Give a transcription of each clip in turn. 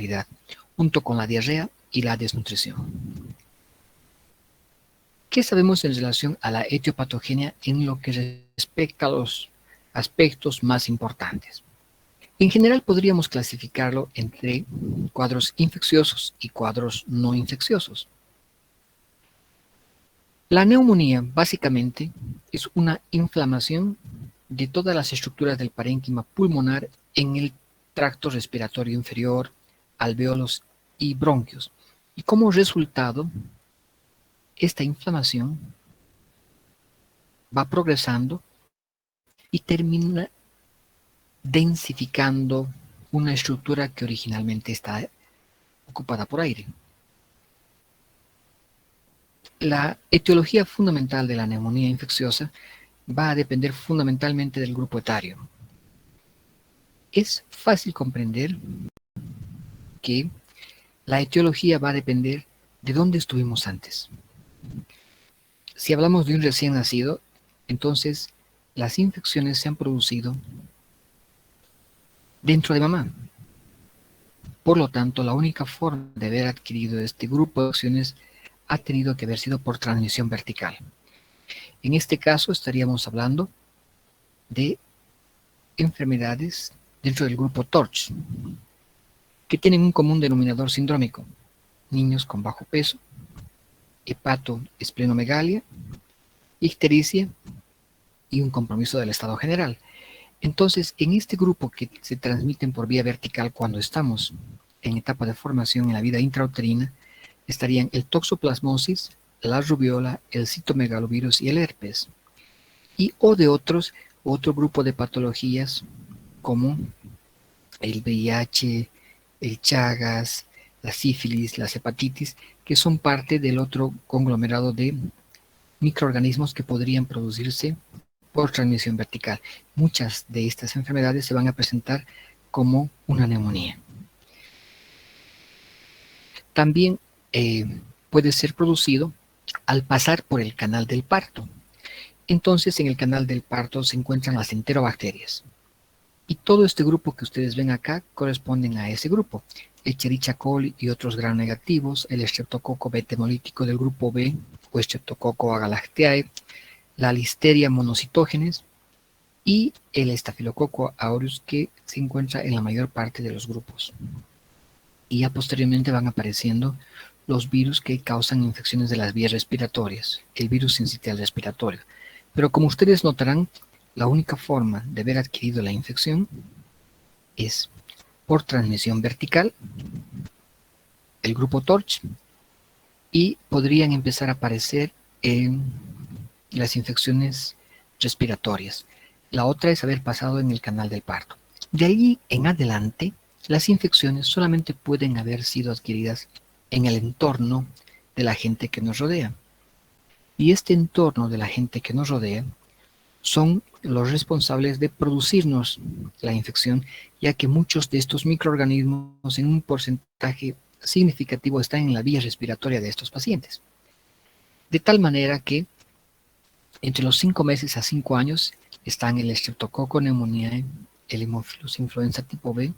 mortalidad, junto con la diarrea y la desnutrición. ¿Qué sabemos en relación a la etiopatogenia en lo que respecta a los aspectos más importantes? En general podríamos clasificarlo entre cuadros infecciosos y cuadros no infecciosos. La neumonía básicamente es una inflamación de todas las estructuras del parénquima pulmonar en el tracto respiratorio inferior, alvéolos y bronquios. Y como resultado, esta inflamación va progresando y termina densificando una estructura que originalmente está ocupada por aire. La etiología fundamental de la neumonía infecciosa va a depender fundamentalmente del grupo etario. Es fácil comprender que la etiología va a depender de dónde estuvimos antes. Si hablamos de un recién nacido, entonces las infecciones se han producido dentro de mamá. Por lo tanto, la única forma de haber adquirido este grupo de acciones ha tenido que haber sido por transmisión vertical. En este caso estaríamos hablando de enfermedades dentro del grupo TORCH, que tienen un común denominador sindrómico: niños con bajo peso, hepatoesplenomegalia, ictericia y un compromiso del estado general. Entonces, en este grupo que se transmiten por vía vertical cuando estamos en etapa de formación en la vida intrauterina, estarían el toxoplasmosis, la rubiola, el citomegalovirus y el herpes. Y o de otro grupo de patologías como el VIH, el Chagas, la sífilis, las hepatitis, que son parte del otro conglomerado de microorganismos que podrían producirse por transmisión vertical. Muchas de estas enfermedades se van a presentar como una neumonía. También puede ser producido al pasar por el canal del parto. Entonces, en el canal del parto se encuentran las enterobacterias. Y todo este grupo que ustedes ven acá corresponden a ese grupo. Escherichia coli y otros gram negativos, el Streptococo beta hemolítico del grupo B o Streptococo agalactiae, la Listeria monocitógenes y el Staphylococcus aureus, que se encuentra en la mayor parte de los grupos. Y ya posteriormente van apareciendo los virus que causan infecciones de las vías respiratorias, el virus sincitial respiratorio. Pero como ustedes notarán, la única forma de haber adquirido la infección es por transmisión vertical, el grupo TORCH, y podrían empezar a aparecer en las infecciones respiratorias. La otra es haber pasado en el canal del parto. De allí en adelante, las infecciones solamente pueden haber sido adquiridas en el entorno de la gente que nos rodea. Y este entorno de la gente que nos rodea son los responsables de producirnos la infección, ya que muchos de estos microorganismos en un porcentaje significativo están en la vía respiratoria de estos pacientes. De tal manera que entre los 5 meses a 5 años están el Streptococcus pneumoniae, el Haemophilus influenza tipo B,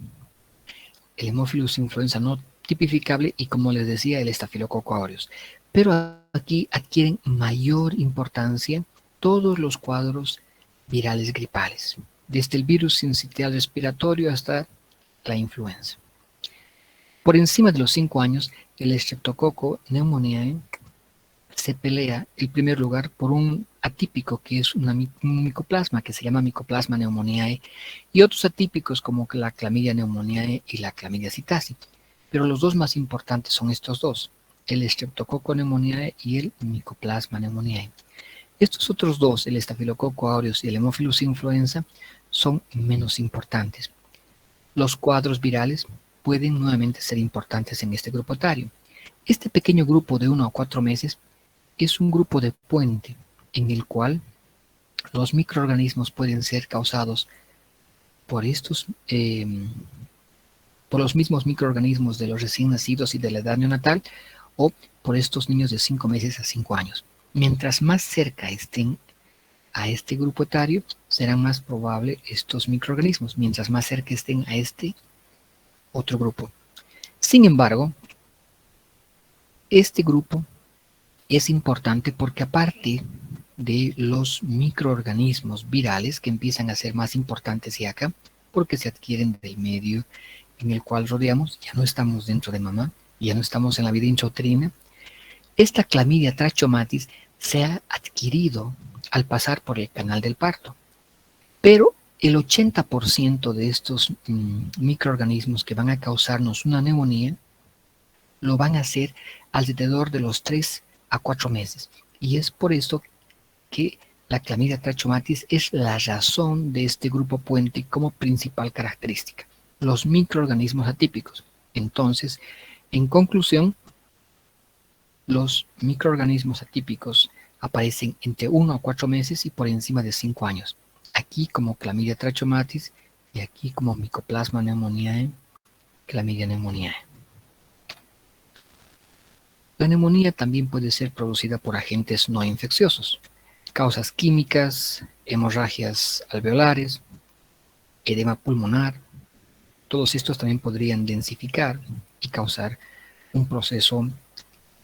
el Haemophilus influenza no tipificable y, como les decía, el Staphylococcus aureus. Pero aquí adquieren mayor importancia todos los cuadros virales gripales, desde el virus sincitial respiratorio hasta la influenza. Por encima de los 5 años, el Streptococcus pneumoniae se pelea el primer lugar por un atípico que es un micoplasma que se llama Mycoplasma pneumoniae, y otros atípicos como la Chlamydia pneumoniae y la Chlamydia psittaci. Pero los dos más importantes son estos dos, el Streptococcus pneumoniae y el Mycoplasma pneumoniae. Estos otros dos, el Staphylococcus aureus y el Haemophilus influenza, son menos importantes. Los cuadros virales pueden nuevamente ser importantes en este grupo etario. Este pequeño grupo de 1 a 4 meses es un grupo de puente en el cual los microorganismos pueden ser causados por por los mismos microorganismos de los recién nacidos y de la edad neonatal, o por estos niños de 5 meses a 5 años. Mientras más cerca estén a este grupo etario, serán más probables estos microorganismos, mientras más cerca estén a este otro grupo. Sin embargo, este grupo es importante porque aparte de los microorganismos virales que empiezan a ser más importantes y acá, porque se adquieren del medio en el cual rodeamos, ya no estamos dentro de mamá, ya no estamos en la vida intrauterina, esta clamidia trachomatis se ha adquirido al pasar por el canal del parto, pero el 80% de estos microorganismos que van a causarnos una neumonía lo van a hacer alrededor de los 3 a 4 meses. Y es por eso que la clamidia trachomatis es la razón de este grupo puente como principal característica, los microorganismos atípicos. Entonces, en conclusión, los microorganismos atípicos aparecen entre 1 a 4 meses y por encima de 5 años. Aquí como clamidia trachomatis y aquí como Mycoplasma pneumoniae, clamidia pneumoniae. La neumonía también puede ser producida por agentes no infecciosos, causas químicas, hemorragias alveolares, edema pulmonar. Todos estos también podrían densificar y causar un proceso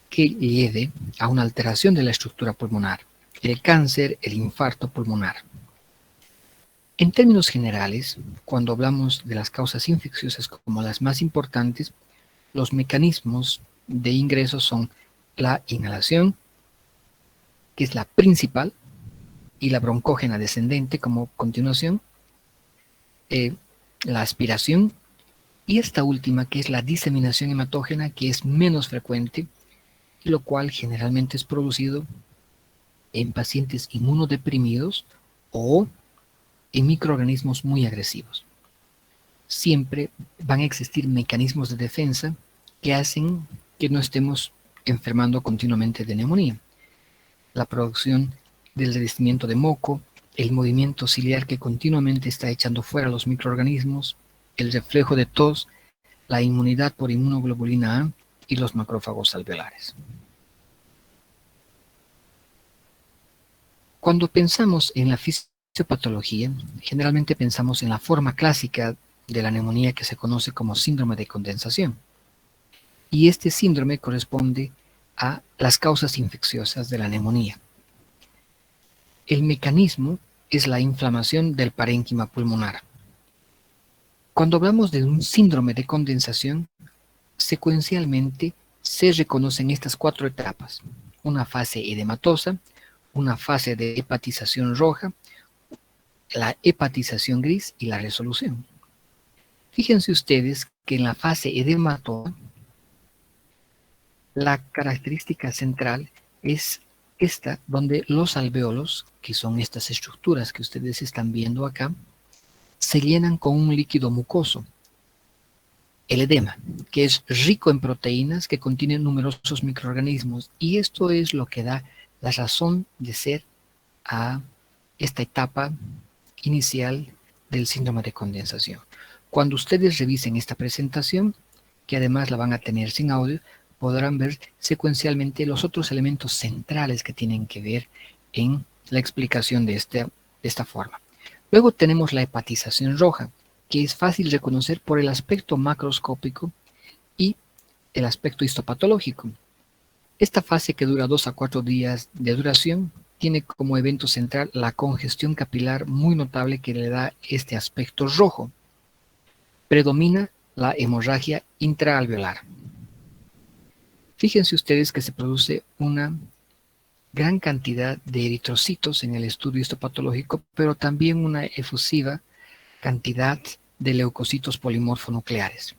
que lleve a una alteración de la estructura pulmonar, el cáncer, el infarto pulmonar. En términos generales, cuando hablamos de las causas infecciosas como las más importantes, los mecanismos de ingreso son la inhalación, que es la principal, y la broncógena descendente como continuación, la aspiración, y esta última que es la diseminación hematógena, que es menos frecuente, y lo cual generalmente es producido en pacientes inmunodeprimidos o en microorganismos muy agresivos. Siempre van a existir mecanismos de defensa que hacen que no estemos enfermando continuamente de neumonía. La producción del revestimiento de moco, el movimiento ciliar que continuamente está echando fuera los microorganismos, el reflejo de tos, la inmunidad por inmunoglobulina A y los macrófagos alveolares. Cuando pensamos en la fisiopatología, generalmente pensamos en la forma clásica de la neumonía que se conoce como síndrome de condensación. Y este síndrome corresponde a las causas infecciosas de la neumonía. El mecanismo es la inflamación del parénquima pulmonar. Cuando hablamos de un síndrome de condensación, secuencialmente se reconocen estas 4 etapas: una fase edematosa, una fase de hepatización roja, la hepatización gris y la resolución. Fíjense ustedes que en la fase edematosa, la característica central es esta, donde los alvéolos, que son estas estructuras que ustedes están viendo acá, se llenan con un líquido mucoso, el edema, que es rico en proteínas que contienen numerosos microorganismos, y esto es lo que da la razón de ser a esta etapa inicial del síndrome de condensación. Cuando ustedes revisen esta presentación, que además la van a tener sin audio, podrán ver secuencialmente los otros elementos centrales que tienen que ver en la explicación de esta forma. Luego tenemos la hepatización roja, que es fácil reconocer por el aspecto macroscópico y el aspecto histopatológico. Esta fase, que dura 2 a 4 días de duración, tiene como evento central la congestión capilar muy notable que le da este aspecto rojo. Predomina la hemorragia intraalveolar. Fíjense ustedes que se produce una gran cantidad de eritrocitos en el estudio histopatológico, pero también una efusiva cantidad de leucocitos polimorfonucleares.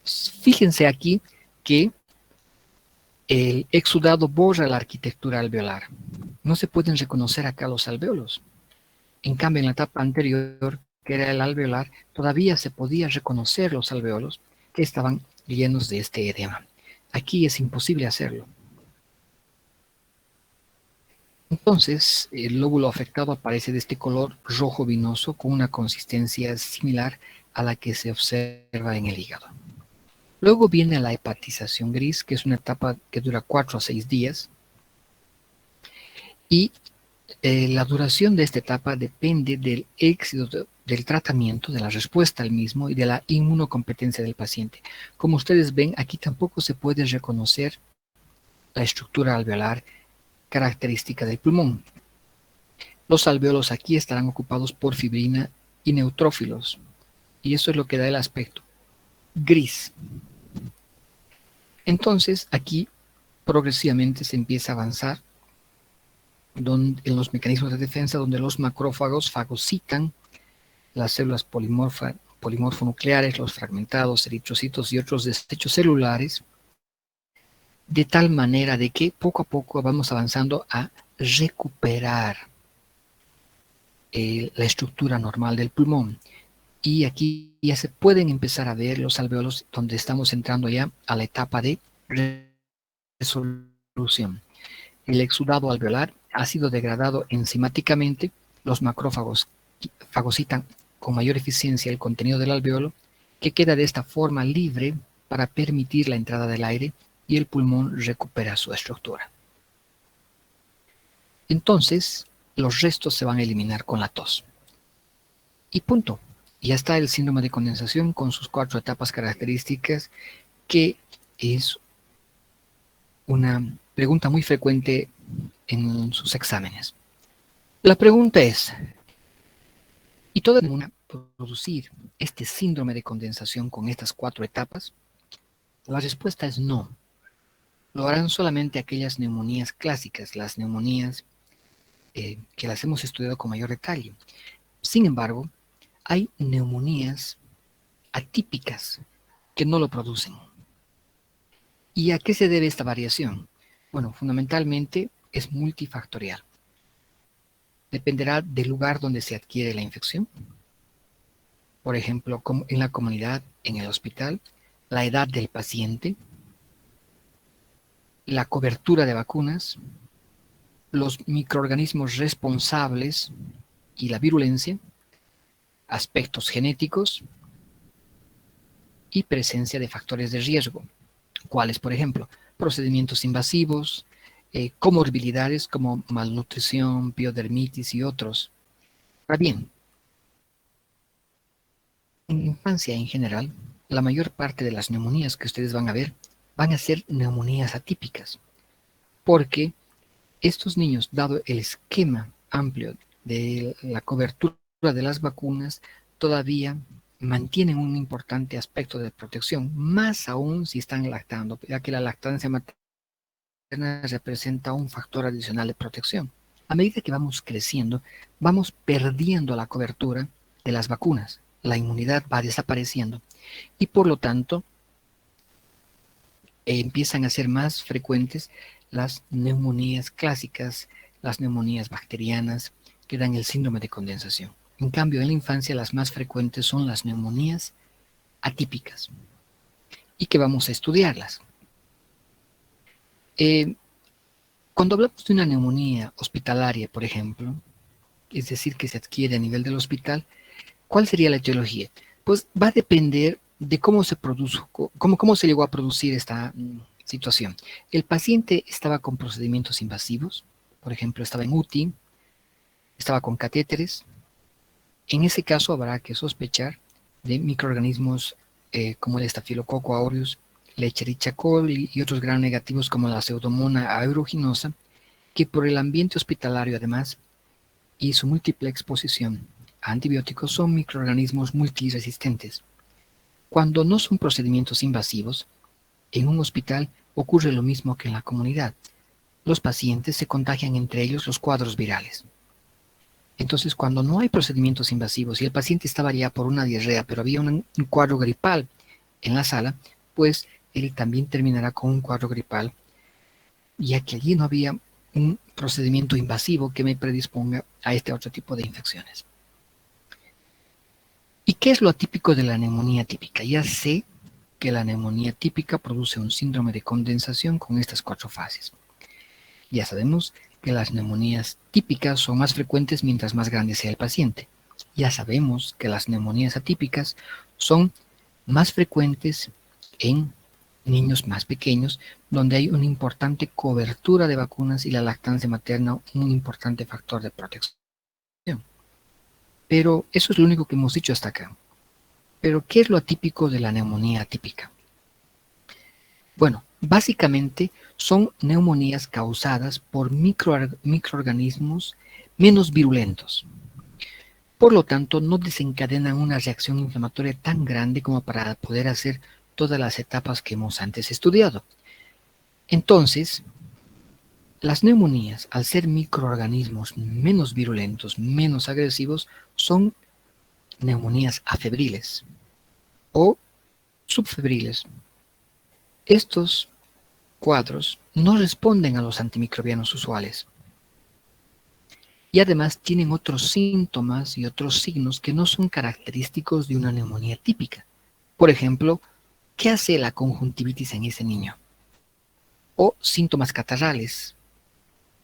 Fíjense aquí que el exudado borra la arquitectura alveolar. No se pueden reconocer acá los alvéolos. En cambio, en la etapa anterior, que era el alveolar, todavía se podía reconocer los alvéolos que estaban llenos de este edema. Aquí es imposible hacerlo. Entonces, el lóbulo afectado aparece de este color rojo vinoso con una consistencia similar a la que se observa en el hígado. Luego viene la hepatización gris, que es una etapa que dura 4 a 6 días, y La duración de esta etapa depende del éxito del tratamiento, de la respuesta al mismo y de la inmunocompetencia del paciente. Como ustedes ven, aquí tampoco se puede reconocer la estructura alveolar característica del pulmón. Los alvéolos aquí estarán ocupados por fibrina y neutrófilos, y eso es lo que da el aspecto gris. Entonces, aquí progresivamente se empieza a avanzar en los mecanismos de defensa, donde los macrófagos fagocitan las células polimorfonucleares, los fragmentados, eritrocitos y otros desechos celulares, de tal manera de que poco a poco vamos avanzando a recuperar la estructura normal del pulmón. Y aquí ya se pueden empezar a ver los alvéolos, donde estamos entrando ya a la etapa de resolución. El exudado alveolar ha sido degradado enzimáticamente, los macrófagos fagocitan con mayor eficiencia el contenido del alvéolo, que queda de esta forma libre para permitir la entrada del aire y el pulmón recupera su estructura. Entonces, los restos se van a eliminar con la tos. Y punto. Ya está el síndrome de condensación con sus 4 etapas características, que es una pregunta muy frecuente en sus exámenes. La pregunta es, ¿y toda neumonía producir este síndrome de condensación con estas 4 etapas? La respuesta es no. Lo harán solamente aquellas neumonías clásicas, las neumonías que las hemos estudiado con mayor detalle. Sin embargo, hay neumonías atípicas que no lo producen. ¿Y a qué se debe esta variación? Bueno, fundamentalmente es multifactorial. Dependerá del lugar donde se adquiere la infección. Por ejemplo, como en la comunidad, en el hospital, la edad del paciente, la cobertura de vacunas, los microorganismos responsables y la virulencia, aspectos genéticos y presencia de factores de riesgo, cuáles, por ejemplo, procedimientos invasivos, comorbilidades como malnutrición, piodermitis y otros. Ahora bien, en infancia en general, la mayor parte de las neumonías que ustedes van a ver van a ser neumonías atípicas, porque estos niños, dado el esquema amplio de la cobertura de las vacunas, todavía mantienen un importante aspecto de protección, más aún si están lactando, ya que la lactancia materna representa un factor adicional de protección. A medida que vamos creciendo, vamos perdiendo la cobertura de las vacunas, la inmunidad va desapareciendo y por lo tanto empiezan a ser más frecuentes las neumonías clásicas, las neumonías bacterianas que dan el síndrome de condensación. En cambio, en la infancia las más frecuentes son las neumonías atípicas y que vamos a estudiarlas. Cuando hablamos de una neumonía hospitalaria, por ejemplo, es decir, que se adquiere a nivel del hospital, ¿cuál sería la etiología? Pues va a depender de cómo se produjo, cómo se llegó a producir esta situación. El paciente estaba con procedimientos invasivos, por ejemplo, estaba en UTI, estaba con catéteres. En ese caso habrá que sospechar de microorganismos como el Staphylococcus aureus, la Escherichia coli y otros gram negativos como la Pseudomonas aeruginosa, que por el ambiente hospitalario además y su múltiple exposición a antibióticos son microorganismos multiresistentes. Cuando no son procedimientos invasivos, en un hospital ocurre lo mismo que en la comunidad. Los pacientes se contagian entre ellos los cuadros virales. Entonces, cuando no hay procedimientos invasivos y el paciente estaba ya por una diarrea, pero había un cuadro gripal en la sala, pues él también terminará con un cuadro gripal, ya que allí no había un procedimiento invasivo que me predisponga a este otro tipo de infecciones. ¿Y qué es lo atípico de la neumonía típica? Ya sé que la neumonía típica produce un síndrome de condensación con estas 4 fases. Ya sabemos que las neumonías típicas son más frecuentes mientras más grande sea el paciente. Ya sabemos que las neumonías atípicas son más frecuentes en niños más pequeños, donde hay una importante cobertura de vacunas y la lactancia materna un importante factor de protección. Pero eso es lo único que hemos dicho hasta acá. Pero, ¿qué es lo atípico de la neumonía atípica? Bueno, básicamente son neumonías causadas por microorganismos menos virulentos. Por lo tanto, no desencadenan una reacción inflamatoria tan grande como para poder hacer todas las etapas que hemos antes estudiado. Entonces, las neumonías, al ser microorganismos menos virulentos, menos agresivos, son neumonías afebriles o subfebriles. Estos cuadros no responden a los antimicrobianos usuales y además tienen otros síntomas y otros signos que no son característicos de una neumonía típica. Por ejemplo, ¿qué hace la conjuntivitis en ese niño? O síntomas catarrales,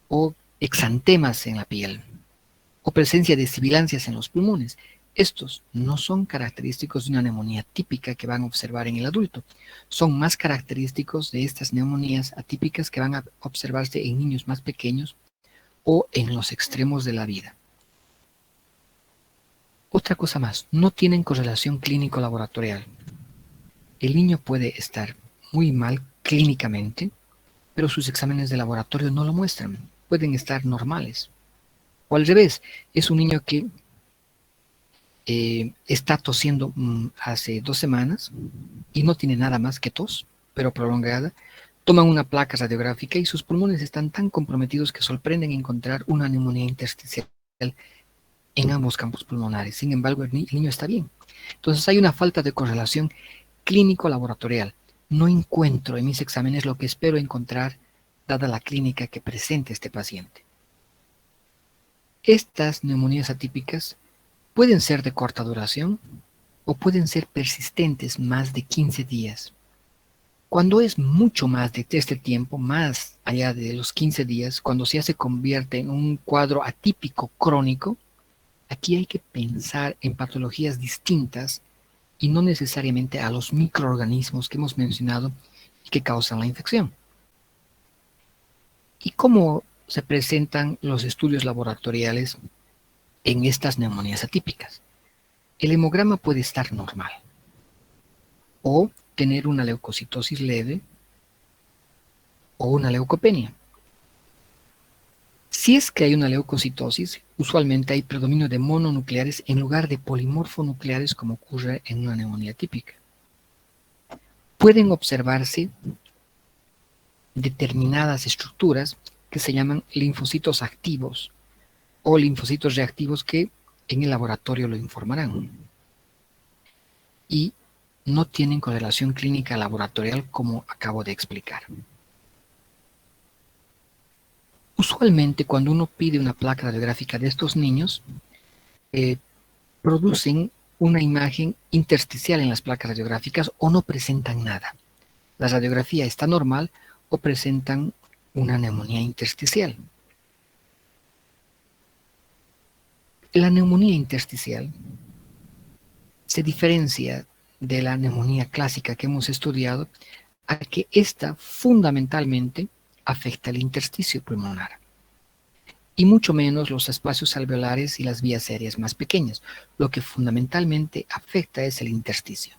o exantemas en la piel, o presencia de sibilancias en los pulmones. Estos no son característicos de una neumonía típica que van a observar en el adulto. Son más característicos de estas neumonías atípicas que van a observarse en niños más pequeños o en los extremos de la vida. Otra cosa más, no tienen correlación clínico-laboratorial. El niño puede estar muy mal clínicamente, pero sus exámenes de laboratorio no lo muestran. Pueden estar normales. O al revés, es un niño que está tosiendo hace 2 semanas y no tiene nada más que tos, pero prolongada. Toman una placa radiográfica y sus pulmones están tan comprometidos que sorprenden encontrar una neumonía intersticial en ambos campos pulmonares. Sin embargo, el niño está bien. Entonces hay una falta de correlación clínico-laboratorial. No encuentro en mis exámenes lo que espero encontrar dada la clínica que presenta este paciente. Estas neumonías atípicas pueden ser de corta duración o pueden ser persistentes más de 15 días. Cuando es mucho más de este tiempo, más allá de los 15 días, cuando ya se convierte en un cuadro atípico crónico, aquí hay que pensar en patologías distintas y no necesariamente a los microorganismos que hemos mencionado y que causan la infección. ¿Y cómo se presentan los estudios laboratoriales en estas neumonías atípicas? El hemograma puede estar normal o tener una leucocitosis leve o una leucopenia. Si es que hay una leucocitosis, usualmente hay predominio de mononucleares en lugar de polimorfonucleares como ocurre en una neumonía típica. Pueden observarse determinadas estructuras que se llaman linfocitos activos o linfocitos reactivos que en el laboratorio lo informarán. Y no tienen correlación clínica laboratorial como acabo de explicar. Usualmente cuando uno pide una placa radiográfica de estos niños, producen una imagen intersticial en las placas radiográficas o no presentan nada. La radiografía está normal o presentan una neumonía intersticial. La neumonía intersticial se diferencia de la neumonía clásica que hemos estudiado a que esta fundamentalmente afecta el intersticio pulmonar y mucho menos los espacios alveolares y las vías aéreas más pequeñas. Lo que fundamentalmente afecta es el intersticio.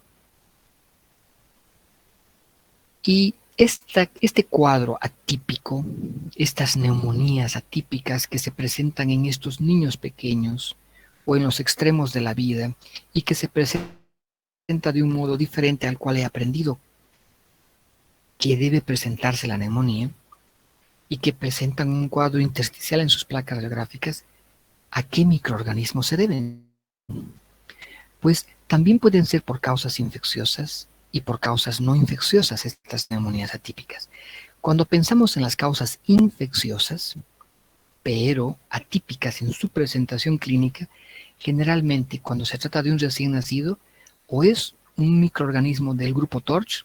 Y este cuadro atípico, estas neumonías atípicas que se presentan en estos niños pequeños o en los extremos de la vida y que se presenta de un modo diferente al cual he aprendido que debe presentarse la neumonía y que presentan un cuadro intersticial en sus placas radiográficas, ¿a qué microorganismos se deben? Pues también pueden ser por causas infecciosas y por causas no infecciosas estas neumonías atípicas. Cuando pensamos en las causas infecciosas, pero atípicas en su presentación clínica, generalmente cuando se trata de un recién nacido, o es un microorganismo del grupo TORCH,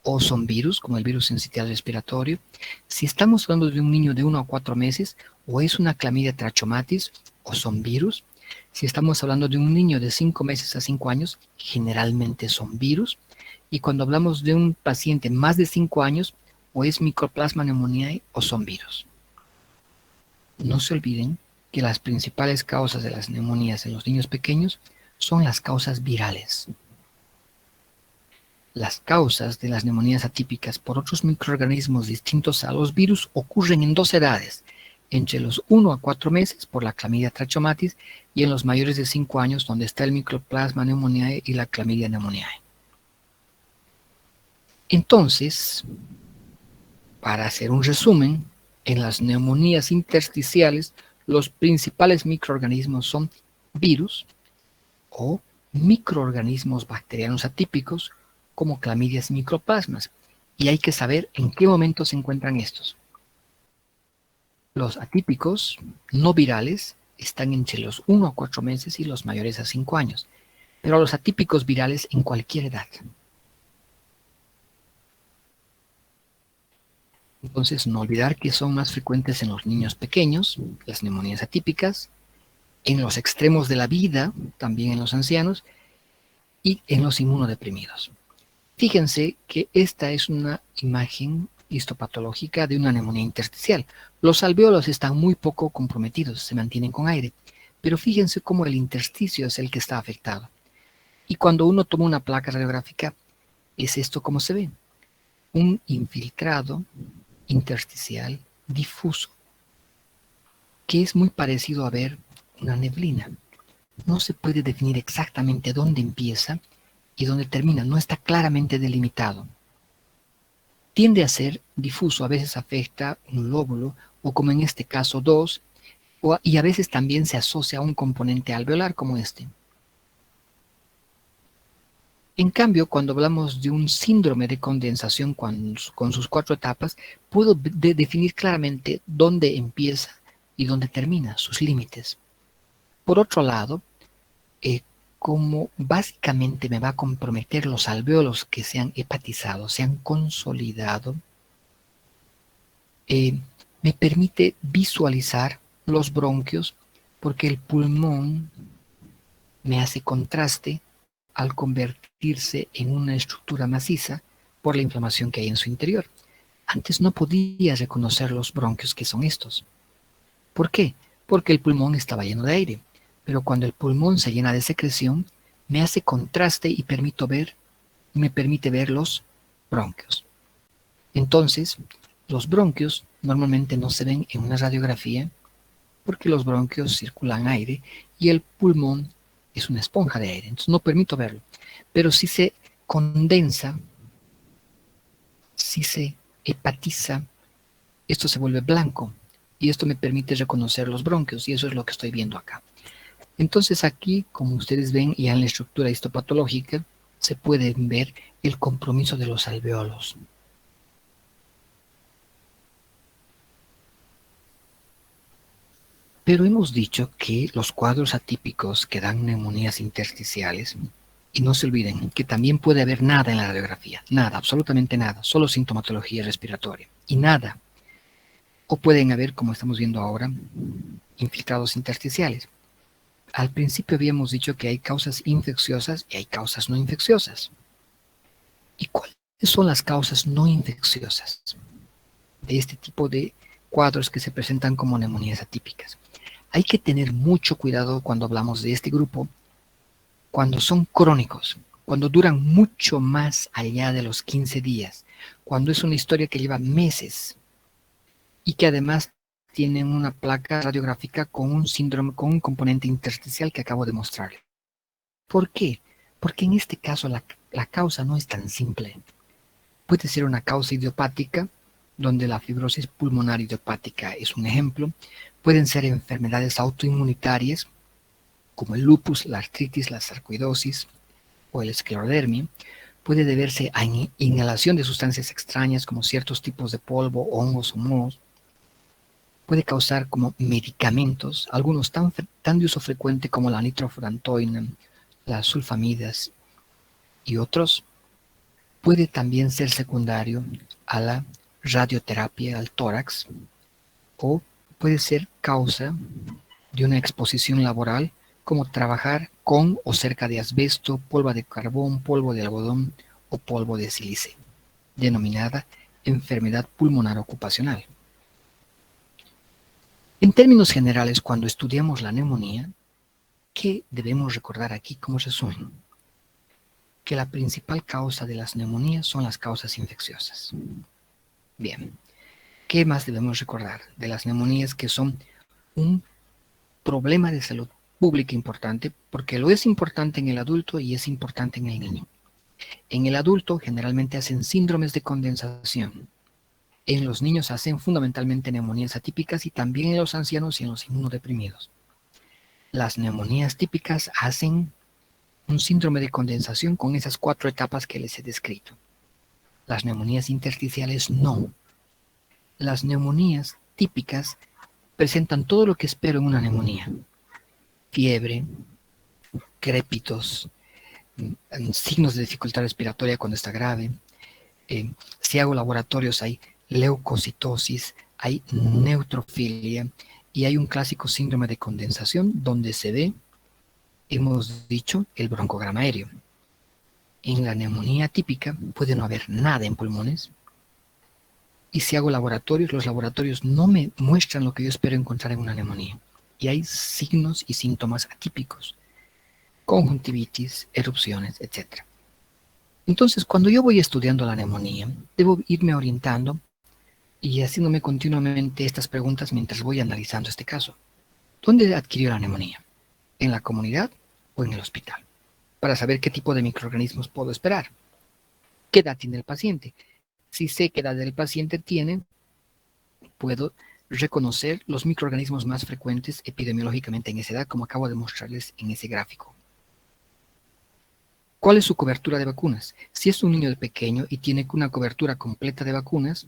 o son virus, como el virus sincitial respiratorio. Si estamos hablando de un niño de 1 a 4 meses, o es una clamidia trachomatis, o son virus. Si estamos hablando de un niño de 5 meses a 5 años, generalmente son virus. Y cuando hablamos de un paciente más de 5 años, o es Mycoplasma pneumoniae o son virus. No se olviden que las principales causas de las neumonías en los niños pequeños son las causas virales. Las causas de las neumonías atípicas por otros microorganismos distintos a los virus ocurren en 2 edades, entre los 1 a 4 meses por la Clamidia trachomatis y en los mayores de 5 años donde está el Mycoplasma pneumoniae y la Clamidia pneumoniae. Entonces, para hacer un resumen, en las neumonías intersticiales los principales microorganismos son virus o microorganismos bacterianos atípicos como clamidias y micoplasmas, y hay que saber en qué momento se encuentran estos. Los atípicos no virales están entre los 1 a 4 meses y los mayores a 5 años, pero los atípicos virales en cualquier edad. Entonces, no olvidar que son más frecuentes en los niños pequeños, las neumonías atípicas, en los extremos de la vida, también en los ancianos, y en los inmunodeprimidos. Fíjense que esta es una imagen histopatológica de una neumonía intersticial. Los alvéolos están muy poco comprometidos, se mantienen con aire, pero fíjense cómo el intersticio es el que está afectado. Y cuando uno toma una placa radiográfica, es esto como se ve. Un infiltrado intersticial difuso, que es muy parecido a ver una neblina. No se puede definir exactamente dónde empieza y dónde termina, no está claramente delimitado. Tiende a ser difuso, a veces afecta un lóbulo, o como en este caso 2, y a veces también se asocia a un componente alveolar como este. En cambio, cuando hablamos de un síndrome de condensación con sus 4 etapas, puedo definir claramente dónde empieza y dónde termina, sus límites. Por otro lado, como básicamente me va a comprometer los alvéolos que se han hepatizado, se han consolidado, me permite visualizar los bronquios porque el pulmón me hace contraste al convertirse en una estructura maciza por la inflamación que hay en su interior. Antes no podía reconocer los bronquios que son estos. ¿Por qué? Porque el pulmón estaba lleno de aire, pero cuando el pulmón se llena de secreción, me hace contraste y me permite ver los bronquios. Entonces, los bronquios normalmente no se ven en una radiografía porque los bronquios circulan aire y el pulmón es una esponja de aire, entonces no permito verlo. Pero si se condensa, si se hepatiza, esto se vuelve blanco y esto me permite reconocer los bronquios y eso es lo que estoy viendo acá. Entonces aquí, como ustedes ven, ya en la estructura histopatológica, se puede ver el compromiso de los alvéolos. Pero hemos dicho que los cuadros atípicos que dan neumonías intersticiales, y no se olviden que también puede haber nada en la radiografía, nada, absolutamente nada, solo sintomatología respiratoria, y nada. O pueden haber, como estamos viendo ahora, infiltrados intersticiales. Al principio habíamos dicho que hay causas infecciosas y hay causas no infecciosas. ¿Y cuáles son las causas no infecciosas de este tipo de cuadros que se presentan como neumonías atípicas? Hay que tener mucho cuidado cuando hablamos de este grupo, cuando son crónicos, cuando duran mucho más allá de los 15 días, cuando es una historia que lleva meses y que además tienen una placa radiográfica con un síndrome, con un componente intersticial que acabo de mostrarle. ¿Por qué? Porque en este caso la causa no es tan simple. Puede ser una causa idiopática, donde la fibrosis pulmonar idiopática es un ejemplo. Pueden ser enfermedades autoinmunitarias, como el lupus, la artritis, la sarcoidosis o el esclerodermia. Puede deberse a inhalación de sustancias extrañas, como ciertos tipos de polvo, hongos o mohos. Puede causar como medicamentos, algunos tan de uso frecuente como la nitrofurantoína, las sulfamidas y otros. Puede también ser secundario a la radioterapia al tórax o puede ser causa de una exposición laboral como trabajar con o cerca de asbesto, polvo de carbón, polvo de algodón o polvo de sílice, denominada enfermedad pulmonar ocupacional. En términos generales, cuando estudiamos la neumonía, ¿qué debemos recordar aquí como resumen? Que la principal causa de las neumonías son las causas infecciosas. Bien, ¿qué más debemos recordar de las neumonías que son un problema de salud pública importante? Porque lo es importante en el adulto y es importante en el niño. En el adulto generalmente hacen síndromes de condensación. En los niños hacen fundamentalmente neumonías atípicas y también en los ancianos y en los inmunodeprimidos. Las neumonías típicas hacen un síndrome de condensación con esas 4 etapas que les he descrito. Las neumonías intersticiales no. Las neumonías típicas presentan todo lo que espero en una neumonía. Fiebre, crépitos, signos de dificultad respiratoria cuando está grave. Si hago laboratorios hay leucocitosis, hay neutrofilia y hay un clásico síndrome de condensación donde se ve, hemos dicho, el broncograma aéreo. En la neumonía típica puede no haber nada en pulmones. Y si hago laboratorios, los laboratorios no me muestran lo que yo espero encontrar en una neumonía. Y hay signos y síntomas atípicos. Conjuntivitis, erupciones, etc. Entonces, cuando yo voy estudiando la neumonía, debo irme orientando y haciéndome continuamente estas preguntas mientras voy analizando este caso. ¿Dónde adquirió la neumonía? ¿En la comunidad o en el hospital? Para saber qué tipo de microorganismos puedo esperar. ¿Qué edad tiene el paciente? Si sé qué edad el paciente tiene, puedo reconocer los microorganismos más frecuentes epidemiológicamente en esa edad, como acabo de mostrarles en ese gráfico. ¿Cuál es su cobertura de vacunas? Si es un niño pequeño y tiene una cobertura completa de vacunas,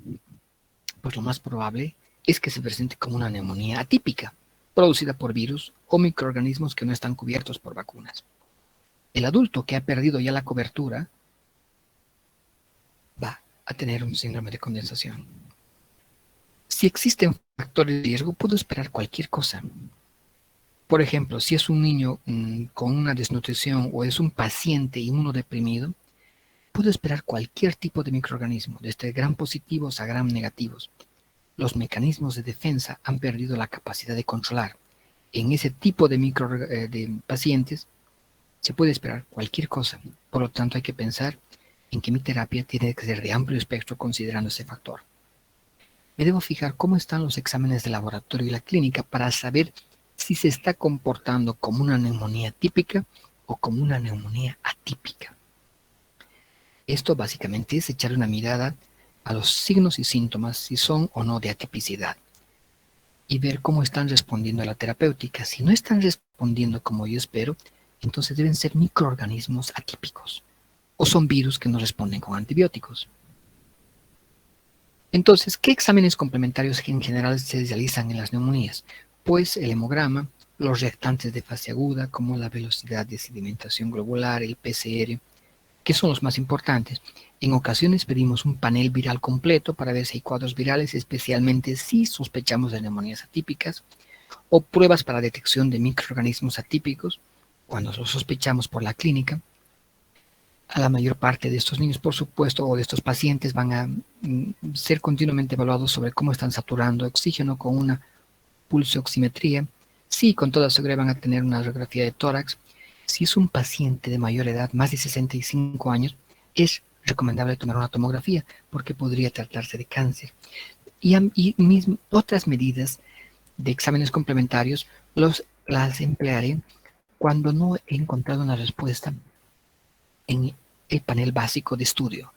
pues lo más probable es que se presente como una neumonía atípica, producida por virus o microorganismos que no están cubiertos por vacunas. El adulto que ha perdido ya la cobertura va a tener un síndrome de condensación. Si existen factores de riesgo, puedo esperar cualquier cosa. Por ejemplo, si es un niño con una desnutrición o es un paciente inmunodeprimido, puedo esperar cualquier tipo de microorganismo, desde gram positivos a gram negativos. Los mecanismos de defensa han perdido la capacidad de controlar. En ese tipo de, de pacientes se puede esperar cualquier cosa. Por lo tanto, hay que pensar en que mi terapia tiene que ser de amplio espectro considerando ese factor. Me debo fijar cómo están los exámenes de laboratorio y la clínica para saber si se está comportando como una neumonía típica o como una neumonía atípica. Esto básicamente es echar una mirada a los signos y síntomas, si son o no de atipicidad, y ver cómo están respondiendo a la terapéutica. Si no están respondiendo como yo espero, entonces deben ser microorganismos atípicos, o son virus que no responden con antibióticos. Entonces, ¿qué exámenes complementarios en general se realizan en las neumonías? Pues el hemograma, los reactantes de fase aguda, como la velocidad de sedimentación globular, el PCR, que son los más importantes. En ocasiones pedimos un panel viral completo para ver si hay cuadros virales, especialmente si sospechamos de neumonías atípicas, o pruebas para detección de microorganismos atípicos, cuando los sospechamos por la clínica. A la mayor parte de estos niños, por supuesto, o de estos pacientes van a ser continuamente evaluados sobre cómo están saturando oxígeno con una pulso-oximetría. Sí, con toda seguridad van a tener una radiografía de tórax. Si es un paciente de mayor edad, más de 65 años, es recomendable tomar una tomografía porque podría tratarse de cáncer. Y otras medidas de exámenes complementarios las emplearé cuando no he encontrado una respuesta en el panel básico de estudio.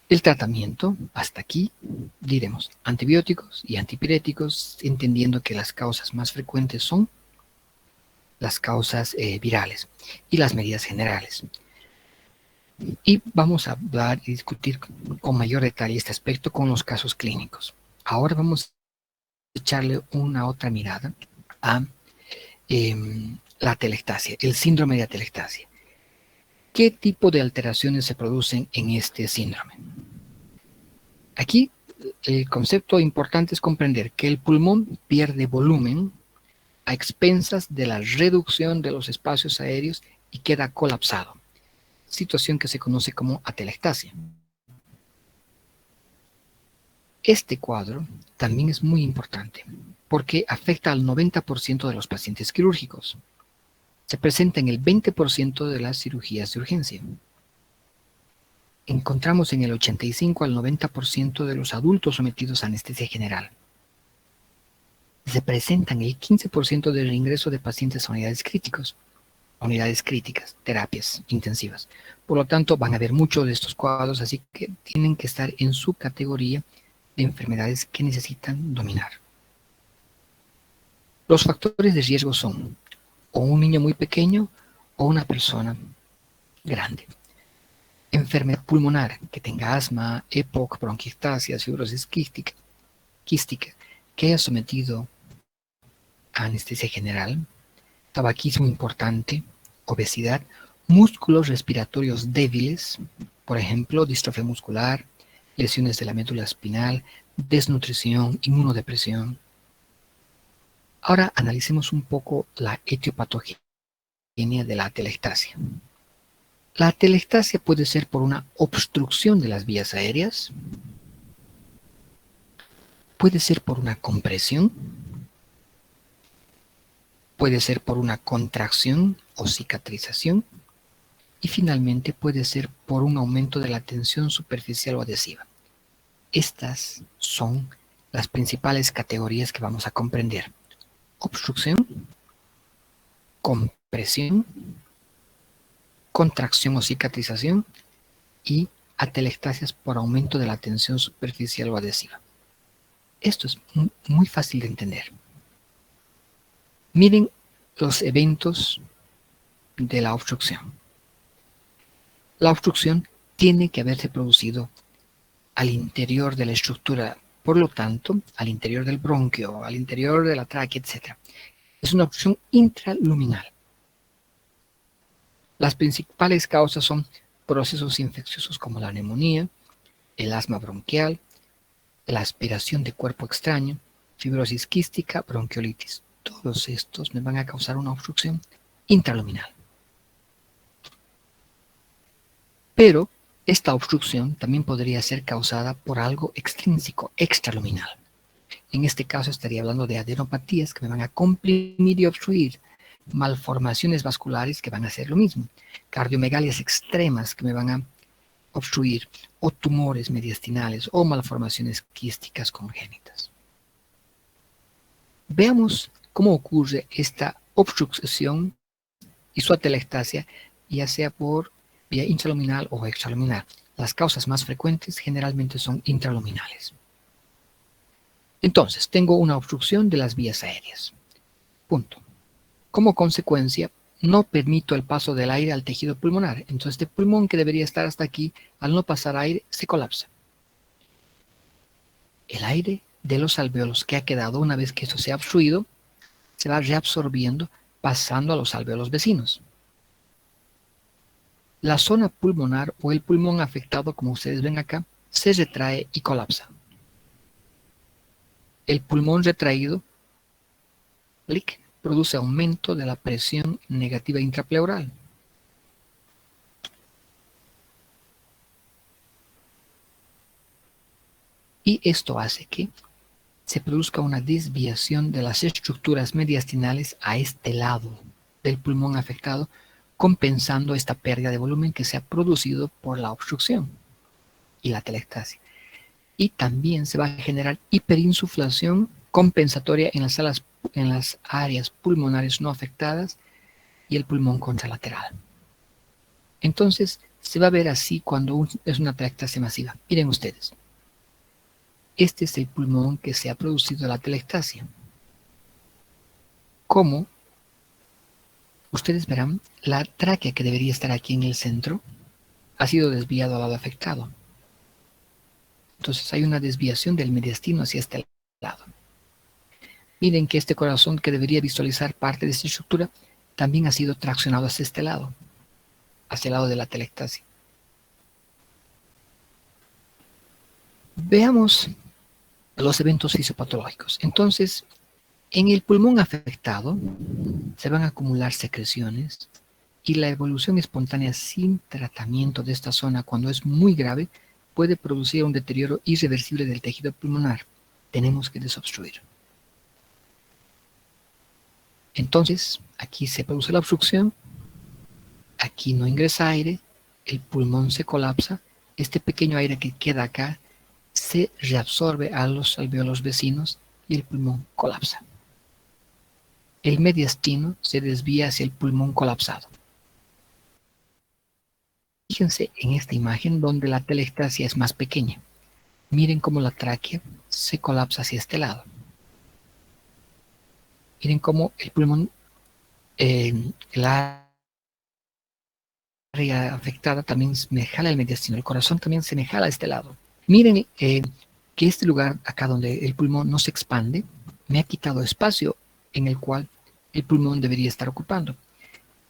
El tratamiento, hasta aquí, diremos antibióticos y antipiréticos, entendiendo que las causas más frecuentes son las causas virales y las medidas generales. Y vamos a hablar y discutir con mayor detalle este aspecto con los casos clínicos. Ahora vamos a echarle una otra mirada a la atelectasia, el síndrome de atelectasia. ¿Qué tipo de alteraciones se producen en este síndrome? Aquí el concepto importante es comprender que el pulmón pierde volumen a expensas de la reducción de los espacios aéreos y queda colapsado. situación que se conoce como atelectasia. Este cuadro también es muy importante porque afecta al 90% de los pacientes quirúrgicos. Se presenta en el 20% de las cirugías de urgencia. Encontramos en el 85 al 90% de los adultos sometidos a anestesia general. Se presenta en el 15% del ingreso de pacientes a unidades críticas, terapias intensivas. Por lo tanto, van a haber muchos de estos cuadros, así que tienen que estar en su categoría de enfermedades que necesitan dominar. Los factores de riesgo son o un niño muy pequeño o una persona grande. Enfermedad pulmonar que tenga asma, EPOC, bronquiectasia, fibrosis quística, que haya sometido a anestesia general, tabaquismo importante, obesidad, músculos respiratorios débiles, por ejemplo, distrofia muscular, lesiones de la médula espinal, desnutrición, inmunodepresión. Ahora analicemos un poco la etiopatogenia de la atelectasia. La atelectasia puede ser por una obstrucción de las vías aéreas, puede ser por una compresión, puede ser por una contracción o cicatrización y finalmente puede ser por un aumento de la tensión superficial o adhesiva. Estas son las principales categorías que vamos a comprender: obstrucción, compresión, contracción o cicatrización y atelectasias por aumento de la tensión superficial o adhesiva. Esto es muy fácil de entender. Miren los eventos de la obstrucción. La obstrucción tiene que haberse producido al interior de la estructura, por lo tanto, al interior del bronquio, al interior de la tráquea, etc. Es una obstrucción intraluminal. Las principales causas son procesos infecciosos como la neumonía, el asma bronquial, la aspiración de cuerpo extraño, fibrosis quística, bronquiolitis. Todos estos me van a causar una obstrucción intraluminal. Pero esta obstrucción también podría ser causada por algo extrínseco, extraluminal. En este caso estaría hablando de adenopatías que me van a comprimir y obstruir, malformaciones vasculares que van a hacer lo mismo, cardiomegalias extremas que me van a obstruir, o tumores mediastinales o malformaciones quísticas congénitas. Veamos cómo ocurre esta obstrucción y su atelectasia, ya sea por vía intraluminal o extraluminal. Las causas más frecuentes generalmente son intraluminales. Entonces, tengo una obstrucción de las vías aéreas. Punto. Como consecuencia, no permito el paso del aire al tejido pulmonar. Entonces, este pulmón que debería estar hasta aquí, al no pasar aire, se colapsa. El aire de los alvéolos que ha quedado una vez que esto se ha obstruido, se va reabsorbiendo, pasando a los alvéolos vecinos. La zona pulmonar o el pulmón afectado, como ustedes ven acá, se retrae y colapsa. El pulmón retraído produce aumento de la presión negativa intrapleural. Y esto hace que se produzca una desviación de las estructuras mediastinales a este lado del pulmón afectado, compensando esta pérdida de volumen que se ha producido por la obstrucción y la atelectasia. Y también se va a generar hiperinsuflación compensatoria en las áreas pulmonares no afectadas y el pulmón contralateral. Entonces, se va a ver así cuando es una atelectasia masiva. Miren ustedes. Este es el pulmón que se ha producido la atelectasia. Como ustedes verán, la tráquea que debería estar aquí en el centro ha sido desviado al lado afectado. Entonces hay una desviación del mediastino hacia este lado. Miren que este corazón que debería visualizar parte de esta estructura también ha sido traccionado hacia este lado, hacia el lado de la atelectasia. Veamos los eventos fisiopatológicos. Entonces, en el pulmón afectado se van a acumular secreciones Y la evolución espontánea sin tratamiento de esta zona, cuando es muy grave, puede producir un deterioro irreversible del tejido pulmonar. Tenemos que desobstruir. Entonces, aquí se produce la obstrucción, aquí no ingresa aire, el pulmón se colapsa, este pequeño aire que queda acá se reabsorbe a los alvéolos vecinos y el pulmón colapsa. El mediastino se desvía hacia el pulmón colapsado. Fíjense en esta imagen donde la telestasia es más pequeña. Miren cómo la tráquea se colapsa hacia este lado. Miren cómo el pulmón, el área afectada también me jala el mediastino, el corazón también se me jala a este lado. Miren que este lugar acá donde el pulmón no se expande, me ha quitado espacio en el cual el pulmón debería estar ocupando.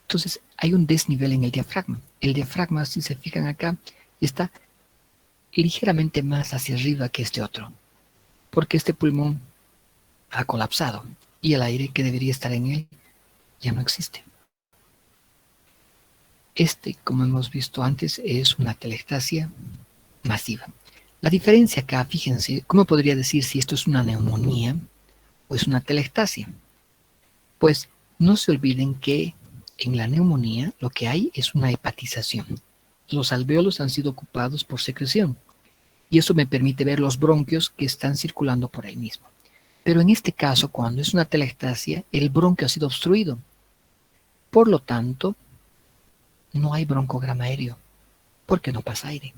Entonces hay un desnivel en el diafragma. El diafragma, si se fijan acá, está ligeramente más hacia arriba que este otro, porque este pulmón ha colapsado y el aire que debería estar en él ya no existe. Como hemos visto antes, es una telestasia masiva. La diferencia acá, fíjense, ¿cómo podría decir si esto es una neumonía o es una telestasia? Pues no se olviden que en la neumonía lo que hay es una hepatización. Los alvéolos han sido ocupados por secreción y eso me permite ver los bronquios que están circulando por ahí mismo. Pero en este caso, cuando es una telestasia, el bronquio ha sido obstruido. Por lo tanto, no hay broncograma aéreo, porque no pasa aire,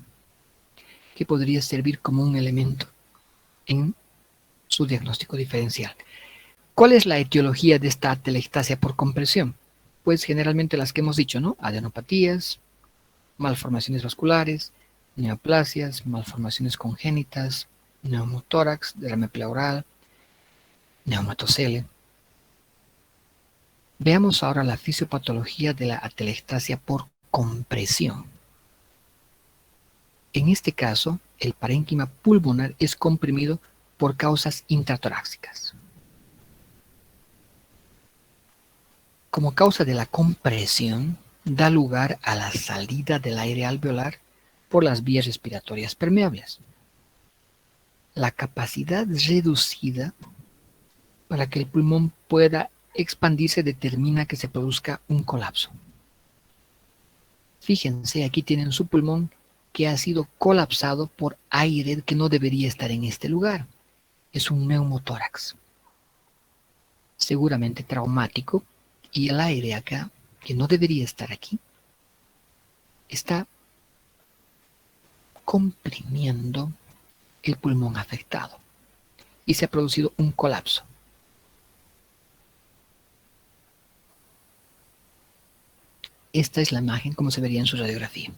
que podría servir como un elemento en su diagnóstico diferencial. ¿Cuál es la etiología de esta telestasia por compresión? Pues generalmente las que hemos dicho, ¿no? Adenopatías, malformaciones vasculares, neoplasias, malformaciones congénitas, neumotórax, derrame pleural, neumatocele. Veamos ahora la fisiopatología de la atelectasia por compresión. En este caso, el parénquima pulmonar es comprimido por causas intratorácicas. Como causa de la compresión, da lugar a la salida del aire alveolar por las vías respiratorias permeables. La capacidad reducida para que el pulmón pueda expandirse determina que se produzca un colapso. Fíjense, aquí tienen su pulmón que ha sido colapsado por aire que no debería estar en este lugar. Es un neumotórax, seguramente traumático, y el aire acá, que no debería estar aquí, está comprimiendo el pulmón afectado y se ha producido un colapso. Esta es la imagen como se vería en su radiografía.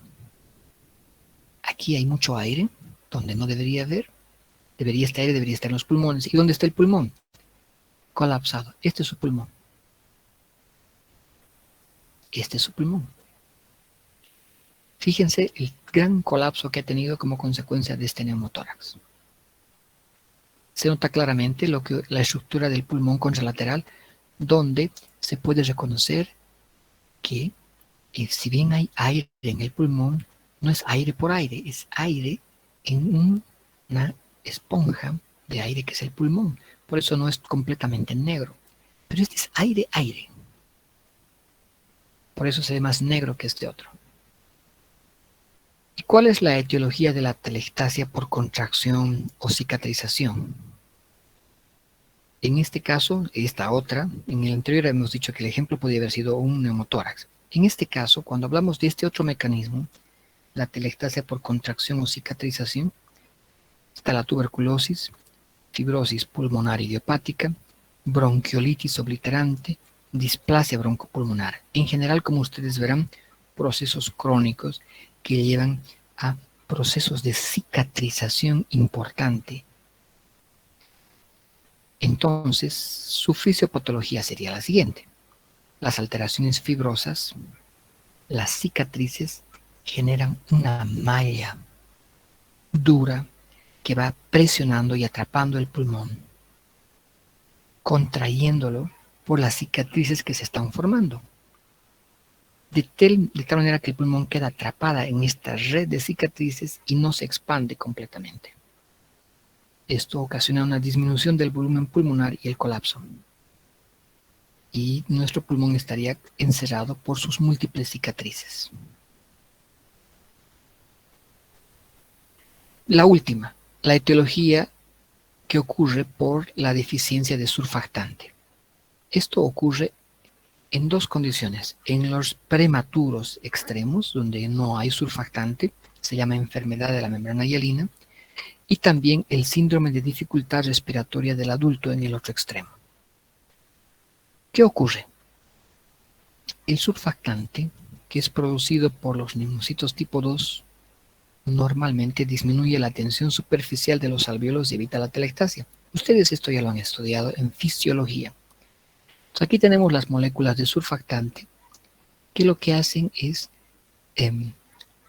Aquí hay mucho aire, donde no debería haber. Este aire debería estar en los pulmones. ¿Y dónde está el pulmón? Colapsado. Este es su pulmón. Este es su pulmón. Fíjense el gran colapso que ha tenido como consecuencia de este neumotórax. Se nota claramente la estructura del pulmón contralateral, donde se puede reconocer que si bien hay aire en el pulmón, no es aire por aire, es aire en una esponja de aire que es el pulmón. Por eso no es completamente negro. Pero este es aire. Por eso se ve más negro que este otro. ¿Y cuál es la etiología de la atelectasia por contracción o cicatrización? En este caso, esta otra, en el anterior hemos dicho que el ejemplo podía haber sido un neumotórax. En este caso, cuando hablamos de este otro mecanismo, la atelectasia por contracción o cicatrización, está la tuberculosis, fibrosis pulmonar idiopática, bronquiolitis obliterante, displasia broncopulmonar. En general, como ustedes verán, procesos crónicos que llevan a procesos de cicatrización importante. Entonces, su fisiopatología sería la siguiente. Las alteraciones fibrosas, las cicatrices generan una malla dura que va presionando y atrapando el pulmón, contrayéndolo por las cicatrices que se están formando. de tal manera que el pulmón queda atrapada en esta red de cicatrices y no se expande completamente. Esto ocasiona una disminución del volumen pulmonar y el colapso. Y nuestro pulmón estaría encerrado por sus múltiples cicatrices. La última, la etiología que ocurre por la deficiencia de surfactante. Esto ocurre en dos condiciones. En los prematuros extremos, donde no hay surfactante, se llama enfermedad de la membrana hialina, y también el síndrome de dificultad respiratoria del adulto en el otro extremo. ¿Qué ocurre? El surfactante, que es producido por los linfocitos tipo 2, normalmente disminuye la tensión superficial de los alvéolos y evita la atelectasia. Ustedes esto ya lo han estudiado en fisiología. Entonces, aquí tenemos las moléculas de surfactante que lo que hacen es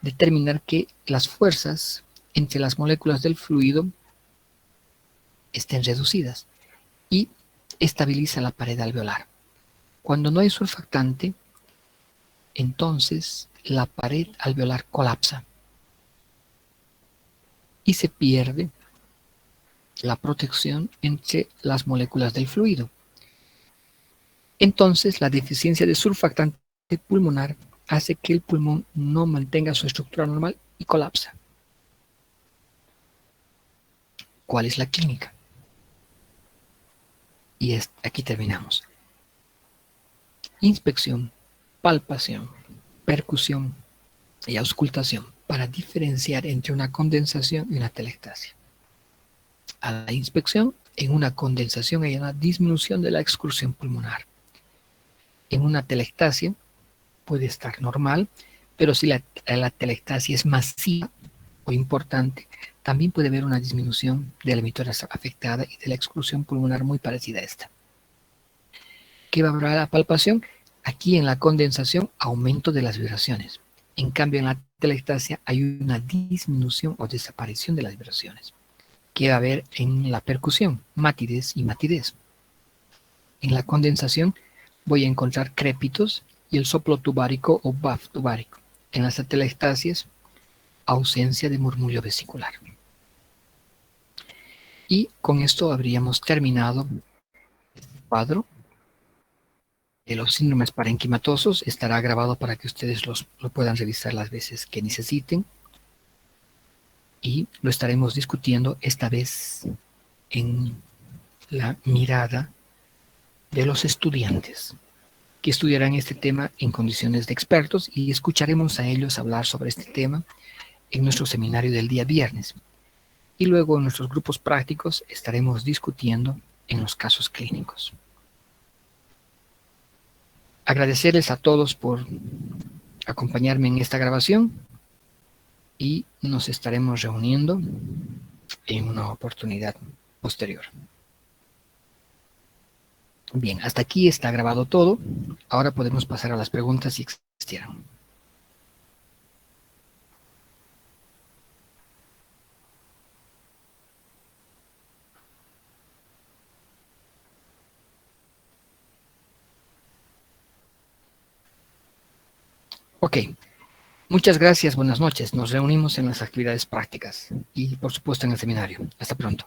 determinar que las fuerzas entre las moléculas del fluido estén reducidas y estabiliza la pared alveolar. Cuando no hay surfactante, entonces la pared alveolar colapsa y se pierde la protección entre las moléculas del fluido. Entonces, la deficiencia de surfactante pulmonar hace que el pulmón no mantenga su estructura normal y colapsa. ¿Cuál es la clínica? Y aquí terminamos. Inspección, palpación, percusión y auscultación para diferenciar entre una condensación y una atelectasia. A la inspección, en una condensación hay una disminución de la excursión pulmonar. En una atelectasia puede estar normal, pero si la atelectasia es masiva o importante, también puede haber una disminución de la emisora afectada y de la exclusión pulmonar muy parecida a esta. ¿Qué va a haber a la palpación? Aquí en la condensación, aumento de las vibraciones. En cambio, en la atelectasia hay una disminución o desaparición de las vibraciones. ¿Qué va a haber en la percusión? Matidez y matidez. En la condensación voy a encontrar crépitos y el soplo tubárico o buff tubárico. En las atelectasias, ausencia de murmullo vesicular. Y con esto habríamos terminado el cuadro de los síndromes parenquimatosos. Estará grabado para que ustedes lo puedan revisar las veces que necesiten. Y lo estaremos discutiendo esta vez en la mirada de los estudiantes que estudiarán este tema en condiciones de expertos y escucharemos a ellos hablar sobre este tema en nuestro seminario del día viernes. Y luego en nuestros grupos prácticos estaremos discutiendo en los casos clínicos. Agradecerles a todos por acompañarme en esta grabación y nos estaremos reuniendo en una oportunidad posterior. Bien, hasta aquí está grabado todo. Ahora podemos pasar a las preguntas si existieran. Ok, muchas gracias, buenas noches. Nos reunimos en las actividades prácticas y por supuesto en el seminario. Hasta pronto.